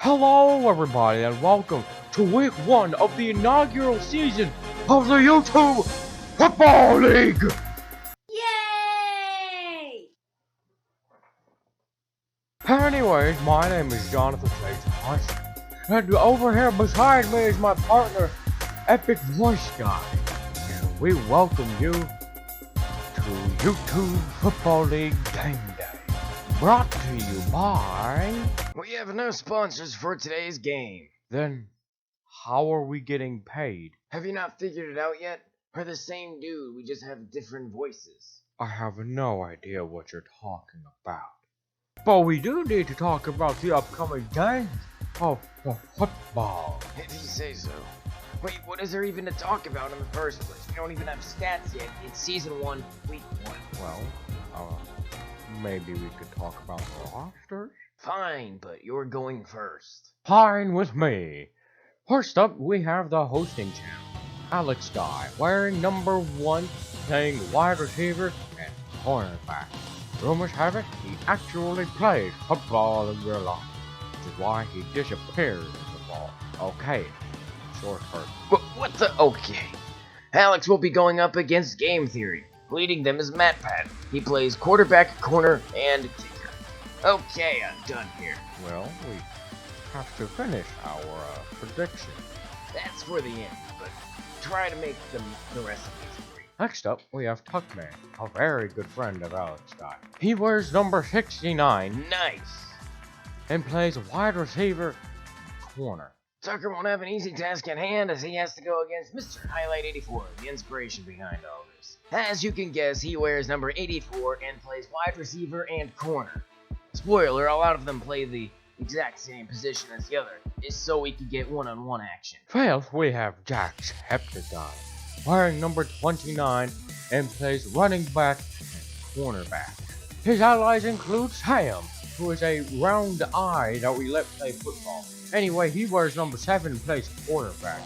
Hello everybody and welcome to week 1 of the inaugural season of the YouTube Football League! Yay! Anyways, my name is Jonathan Johnson, and over here beside me is my partner, Epic Voice Guy, and we welcome you to YouTube Football League Game Day. Brought to you by... We have no sponsors for today's game. Then, how are we getting paid? Have you not figured it out yet? We're the same dude, we just have different voices. I have no idea what you're talking about. But we do need to talk about the upcoming games of the football. If you say so. Wait, what is there even to talk about in the first place? We don't even have stats yet. It's season 1, week 1. Well, maybe we could talk about the rosters? Fine, but you're going first. Fine with me. First up, we have the hosting channel. Alex Guy, wearing number 1, playing wide receiver and cornerback. Rumors have it he actually plays football in real life, which is why he disappears in football. Okay, short hurt. What the? Okay. Alex will be going up against Game Theory. Leading them is MatPat. He plays quarterback, corner, and kicker. Okay, I'm done here. Well, we have to finish our prediction. That's for the end, but try to make the rest of these free. Next up, we have Tuckman, a very good friend of Alex Guy. He wears number 69 Nice. and plays wide receiver and corner. Tucker won't have an easy task at hand as he has to go against Mr. Highlight 84, the inspiration behind all this. As you can guess, he wears number 84 and plays wide receiver and corner. Spoiler, a lot of them play the exact same position as the other, is so we could get one-on-one action. Fifth, we have Jacksepticeye, wearing number 29 and plays running back and cornerback. His allies include Sam, who is a round eye that we let play football. Anyway, he wears number 7 and plays quarterback.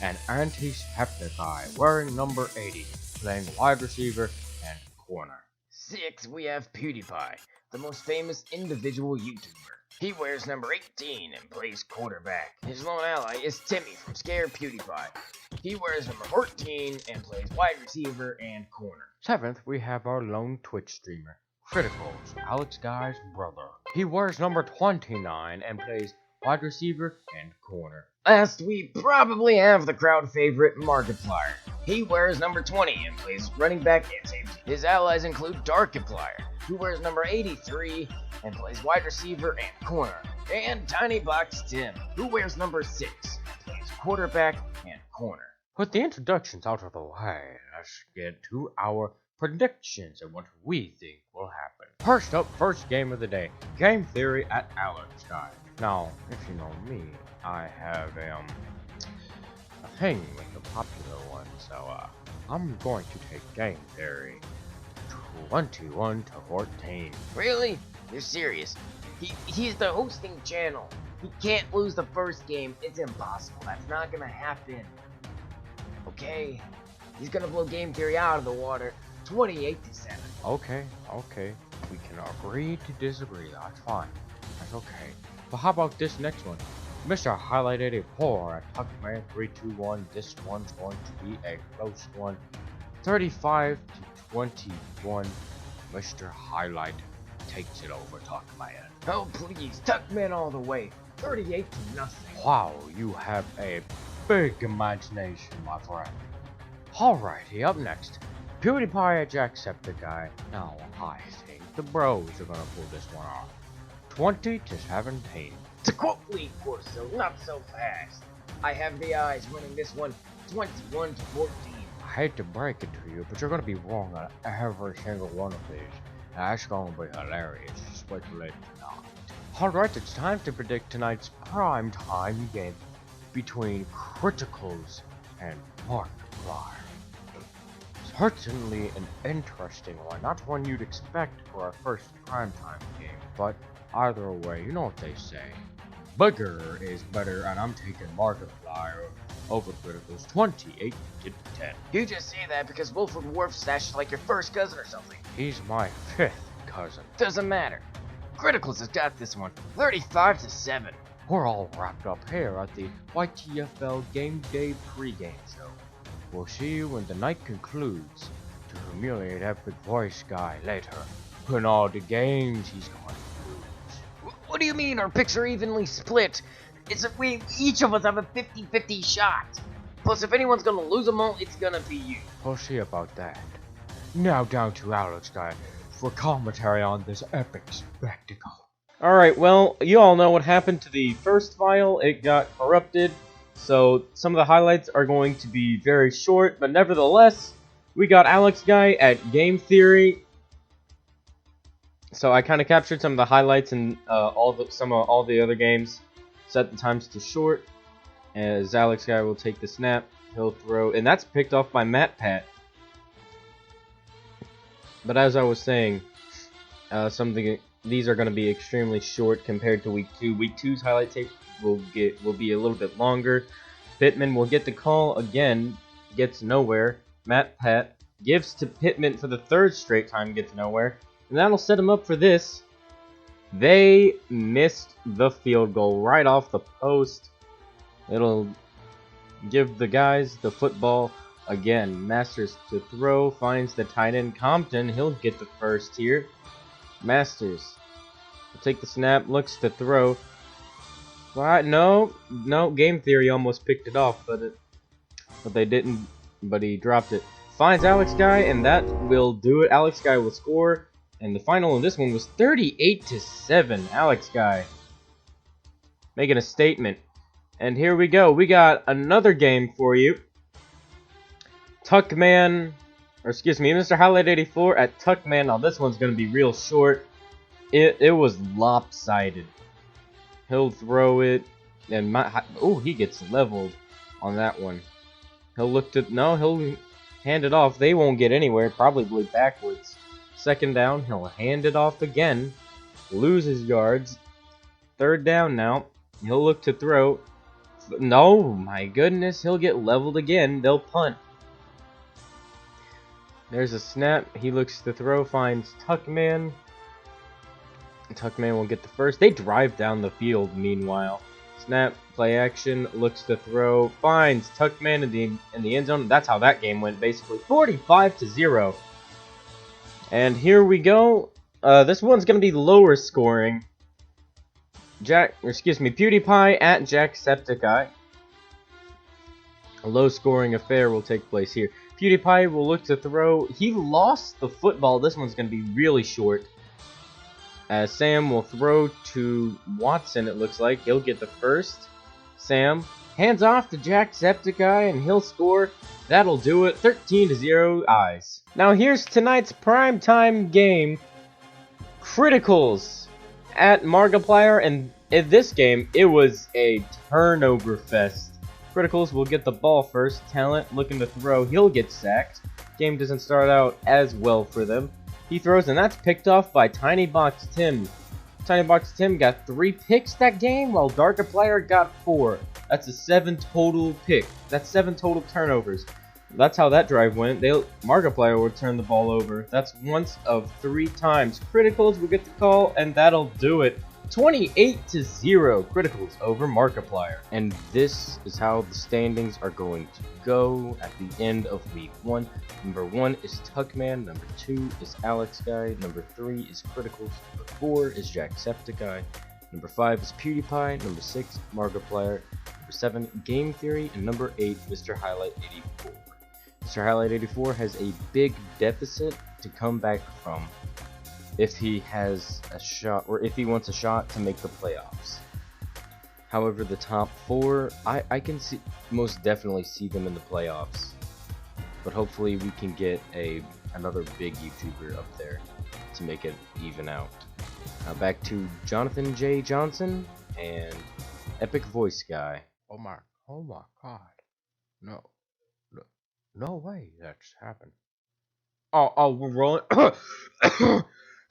And Antisepticeye, wearing number 80, playing wide receiver and corner. 6, we have PewDiePie, the most famous individual YouTuber. He wears number 18 and plays quarterback. His lone ally is Timmy from Scare PewDiePie. He wears number 14 and plays wide receiver and corner. 7th, we have our lone Twitch streamer, Criticals, Alex Guy's brother. He wears number 29 and plays wide receiver and corner. Last, we probably have the crowd favorite Markiplier. He wears number 20 and plays running back and safety. His allies include Darkiplier, who wears number 83 and plays wide receiver and corner, and Tiny Box Tim, who wears number 6 and plays quarterback and corner. With the introductions out of the way, let's get to our predictions and what we think will happen. First up, first game of the day, Game Theory at Alex Guy. Now, if you know me, I have a thing with the popular one, so I'm going to take Game Theory 21-14. Really? You're serious? He's the hosting channel. He can't lose the first game. It's impossible. That's not gonna happen. Okay? He's gonna blow Game Theory out of the water 28-7. Okay. We can agree to disagree. That's fine. That's okay. But how about this next one? Mr. Highlight 84 at Tuckman321. This one's going to be a close one. 35-21. Mr. Highlight takes it over Tuckman. Oh please, Tuckman all the way. 38-0. Wow, you have a big imagination, my friend. Alrighty, up next, PewDiePie at Jacksepticeye. Now, I think the bros are gonna pull this one off. 20-17. To quote Lee Corso, not so fast. I have the eyes winning this one 21-14. I hate to break it to you, but you're gonna be wrong on every single one of these. That's gonna be hilarious. Just wait till later tonight. Alright, it's time to predict tonight's prime time game between Criticals and Markiplier. Certainly an interesting one, not one you'd expect for our first primetime game, but either way, you know what they say. Bigger is better, and I'm taking Markiplier over Criticals 28-10. You just say that because Wilfred Warf stashed like your first cousin or something. He's my 5th cousin. Doesn't matter. Criticals has got this one 35-7. We're all wrapped up here at the YTFL Game Day pregame show. We'll see you when the night concludes to humiliate Epic Voice Guy later when all the games he's going to lose. What do you mean our picks are evenly split? Each of us have a 50-50 shot. Plus, if anyone's gonna lose them all, it's gonna be you. We'll see about that. Now down to Alex Guy for commentary on this epic spectacle. Alright, well, you all know what happened to the first file. It got corrupted, so some of the highlights are going to be very short, but nevertheless, we got Alex Guy at Game Theory. So I kind of captured some of the highlights and all the other games. Set the times to short, as Alex Guy will take the snap, he'll throw, and that's picked off by Matt Pat. But as I was saying, these are going to be extremely short compared to week 2. Week 2's highlight tape will be a little bit longer. Pittman will get the call again, gets nowhere. Matt Pat gives to Pittman for the 3rd straight time, gets nowhere, and that'll set him up for this. They missed the field goal right off the post. It'll give the guys the football again. Masters to throw, finds the tight end Compton. He'll get the first here. Masters will take the snap, looks to throw. What? No, Game Theory almost picked it off, but they didn't. But he dropped it. Finds Alex Guy, and that will do it. Alex Guy will score. And the final of this one was 38-7. Alex Guy making a statement. And here we go. We got another game for you. Mr. Highlight 84 at Tuckman. Now this one's going to be real short. It was lopsided. He'll throw it. And he gets leveled on that one. He'll hand it off. They won't get anywhere. Probably backwards. 2nd down, he'll hand it off again, loses yards. 3rd down now, he'll look to throw. No, my goodness, he'll get leveled again. They'll punt. There's a snap. He looks to throw, finds Tuckman. Tuckman will get the first. They drive down the field meanwhile. Snap, play action, looks to throw, finds Tuckman in the end zone. That's how that game went, basically. 45-0. And here we go. This one's going to be lower scoring. PewDiePie at Jacksepticeye. A low scoring affair will take place here. PewDiePie will look to throw. He lost the football. This one's going to be really short. As Sam will throw to Watson, it looks like. He'll get the first. Sam hands off to Jacksepticeye, and he'll score. That'll do it. 13-0 Eyes. Now here's tonight's primetime game. Criticals at Markiplier, and in this game, it was a turnover fest. Criticals will get the ball first. Talent looking to throw. He'll get sacked. Game doesn't start out as well for them. He throws, and that's picked off by Tiny Box Tim. Tiny Box Tim got 3 picks that game, while Darkiplier got 4. That's a 7 total pick. That's 7 total turnovers. That's how that drive went. Markiplier would turn the ball over. That's once of 3 times. Criticals will get the call, and that'll do it. 28-0. Criticals over Markiplier. And this is how the standings are going to go at the end of week 1. Number 1 is Tuckman. Number 2 is Alex Guy. Number 3 is Criticals. Number 4 is Jacksepticeye. Number 5 is PewDiePie. Number 6, Markiplier. Number 7, Game Theory. And number 8, Mr. Highlight 84. Mr. Highlight 84 has a big deficit to come back from if he has a shot, or if he wants a shot to make the playoffs. However, the top 4, I can most definitely see them in the playoffs. But hopefully we can get another big YouTuber up there to make it even out. Now back to Jonathan J. Johnson and Epic Voice Guy. Oh my God. No way that's happened. Oh, we're rolling.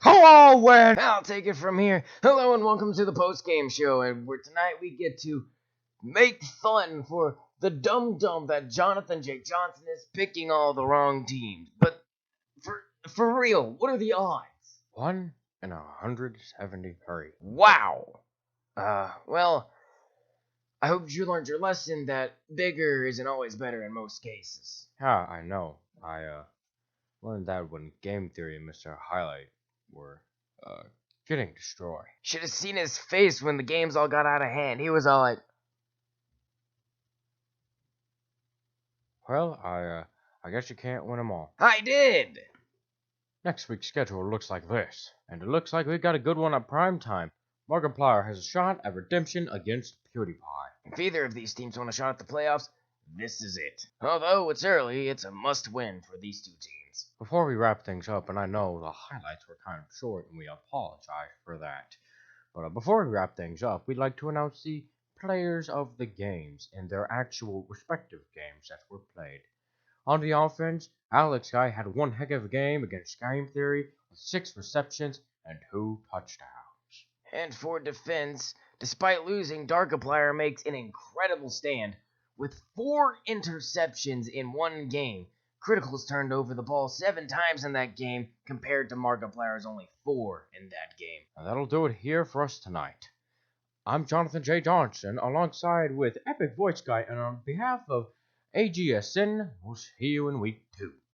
Hello, Wen! I'll take it from here. Hello and welcome to the Postgame Show, and where tonight we get to make fun for the dum-dum that Jonathan J. Johnson is picking all the wrong teams. But for real, what are the odds? 1 in 173. Wow. Well, I hope you learned your lesson that bigger isn't always better in most cases. Yeah, I know. I learned that when Game Theory and Mr. Highlight were getting destroyed. Should have seen his face when the games all got out of hand. He was all like, Well, I guess you can't win them all. I did! Next week's schedule looks like this, and it looks like we got a good one at prime time. Markiplier has a shot at redemption against PewDiePie. If either of these teams want a shot at the playoffs, this is it. Although it's early, it's a must-win for these two teams. Before we wrap things up, and I know the highlights were kind of short, and we apologize for that. But before we wrap things up, we'd like to announce the players of the games and their actual respective games that were played. On the offense, Alex Guy had one heck of a game against Game Theory with 6 receptions and 2 touchdowns. And for defense, despite losing, Darkiplier makes an incredible stand. With 4 interceptions in one game, Criticals turned over the ball 7 times in that game compared to Markiplier's only 4 in that game. And that'll do it here for us tonight. I'm Jonathan J. Johnson, alongside with Epic Voice Guy, and on behalf of AGSN, we'll see you in week 2.